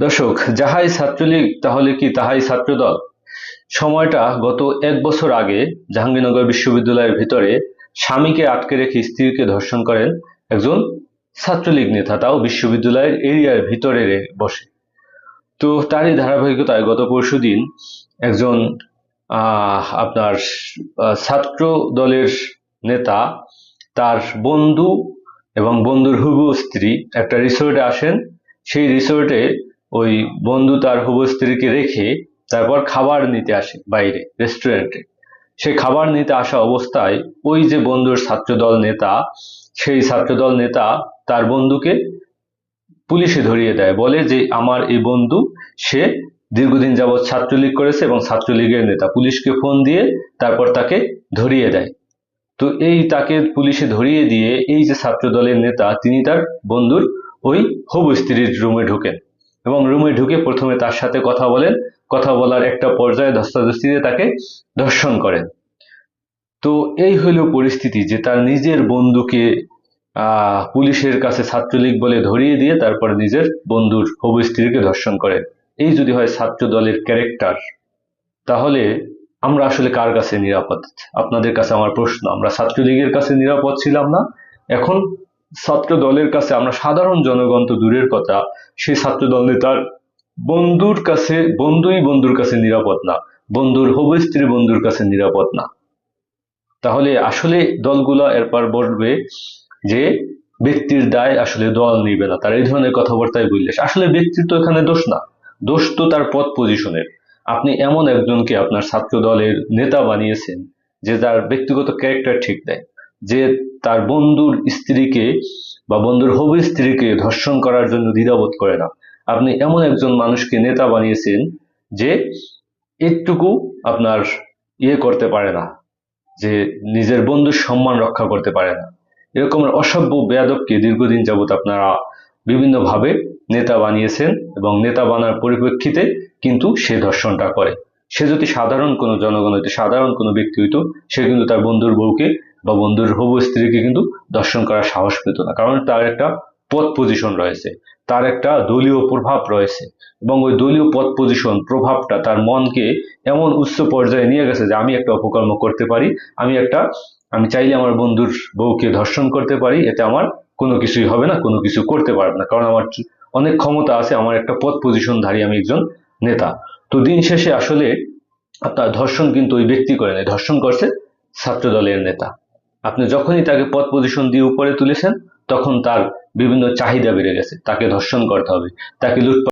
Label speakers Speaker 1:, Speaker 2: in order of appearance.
Speaker 1: দর্শক, যাহাই ছাত্রলীগ তাহলে কি তাহাই ছাত্রদল। সময়টা গত 1 বছর আগে জাহাঙ্গীরনগর বিশ্ববিদ্যালয়ের ভিতরে স্বামীকে আটকে রেখে স্ত্রীকে ধর্ষণ করেন একজন ছাত্রলীগ নেতা, তাও বিশ্ববিদ্যালয়ের এরিয়ার ভিতরে বসে। তো তারই ধারাবাহিকতায় গত পরশুদিন একজন আপনার ছাত্র দলের নেতা তার বন্ধু এবং বন্ধুর হবু স্ত্রী একটা রিসোর্টে আসেন। সেই রিসোর্টে ওই বন্ধু তার হবু স্ত্রীকে রেখে তারপর খাবার নিতে আসে বাইরে রেস্টুরেন্টে। সে খাবার নিতে আসা অবস্থায় ওই যে বন্ধুর ছাত্রদল নেতা, সেই ছাত্রদল নেতা তার বন্ধুকে পুলিশে ধরিয়ে দেয়, বলে যে আমার এই বন্ধু, সে দীর্ঘদিন যাবৎ ছাত্রলীগ করেছে এবং ছাত্রলীগের নেতা। পুলিশকে ফোন দিয়ে তারপর তাকে ধরিয়ে দেয়। তো এই তাকে পুলিশে ধরিয়ে দিয়ে এই যে ছাত্র দলের নেতা, তিনি তার বন্ধুর ওই হবু স্ত্রীর রুমে ঢোকেন এবং রুমে ঢুকে প্রথমে তার সাথে কথা বলেন। কথা বলার একটা পর্যায়ে ধস্তাধস্তিতে তাকে ধর্ষণ করেন। তো এই হইল পরিস্থিতি যে তার নিজের বন্ধুকে পুলিশের কাছে ছাত্রলীগ বলে ধরিয়ে দিয়ে তারপর নিজের বন্ধুর হবু স্ত্রীকে ধর্ষণ করেন। এই যদি হয় ছাত্র দলের ক্যারেক্টার, তাহলে আমরা আসলে কার কাছে নিরাপদ? আপনাদের কাছে আমার প্রশ্ন। আমরা ছাত্রলীগের কাছে নিরাপদ ছিলাম না, এখন ছাত্র দলের কাছে আমরা সাধারণ জনগণ তো দূরের কথা, সেই ছাত্র দল নেতার বন্ধুর কাছে, বন্ধুর কাছে নিরাপদ না, বন্ধুর হবু স্ত্রী বন্ধুর কাছে নিরাপদ না। তাহলে আসলে দলগুলো এরপর বলবে যে ব্যক্তির দায় আসলে দল নিবে না, তার এই ধরনের কথাবার্তায় বললে আসলে ব্যক্তির তো এখানে দোষ না, দোষ তো তার পদ পজিশনের। আপনি এমন একজনকে আপনার ছাত্র দলের নেতা বানিয়েছেন যে তার ব্যক্তিগত ক্যারেক্টার ঠিক নেই, যে তার বন্ধুর স্ত্রীকে বা বন্ধুর হবু স্ত্রীকে ধর্ষণ করার জন্য দ্বিধাবোধ করে না। আপনি এমন একজন মানুষকে নেতা বানিয়েছেন যে একটুকু আপনার করতে পারে না, যে নিজের বন্ধুর সম্মান রক্ষা করতে পারে না। এরকম অসভ্য বেয়াদবকে দীর্ঘদিন যাবৎ আপনারা বিভিন্নভাবে নেতা বানিয়েছেন এবং নেতা বানার পরিপ্রেক্ষিতে কিন্তু সে ধর্ষণটা করে। সে যদি সাধারণ কোনো জনগণ হইতো, সাধারণ কোনো ব্যক্তি হইতো, সে কিন্তু তার বন্ধুর বউকে বা বন্ধুর হবু স্ত্রীকে কিন্তু ধর্ষণ করার সাহস পেত না, কারণ তার একটা পদ পজিশন রয়েছে, তার একটা দলীয় প্রভাব রয়েছে এবং ওই দলীয় পদ পজিশন প্রভাবটা তার মনকে এমন উচ্চ পর্যায়ে নিয়ে গেছে যে আমি একটা অপকর্ম করতে পারি, আমি চাইলে আমার বন্ধুর বউকে ধর্ষণ করতে পারি, এতে আমার কোনো কিছুই হবে না, কোনো কিছু করতে পারবে না, কারণ আমার অনেক ক্ষমতা আছে, আমার একটা পদ পজিশনধারী, আমি একজন নেতা। তো দিন শেষে আসলে আপনার ধর্ষণ কিন্তু ওই ব্যক্তি করে নেই, ধর্ষণ করছে ছাত্র দলের নেতা। আপনি যখনই তাকে পদ পজিশন দিয়ে উপরে তুলেছেন, তখন তার বিভিন্ন চাহিদা বেড়ে গেছে, তাকে ধর্ষণ করতে হবে, তাকে লুটপাট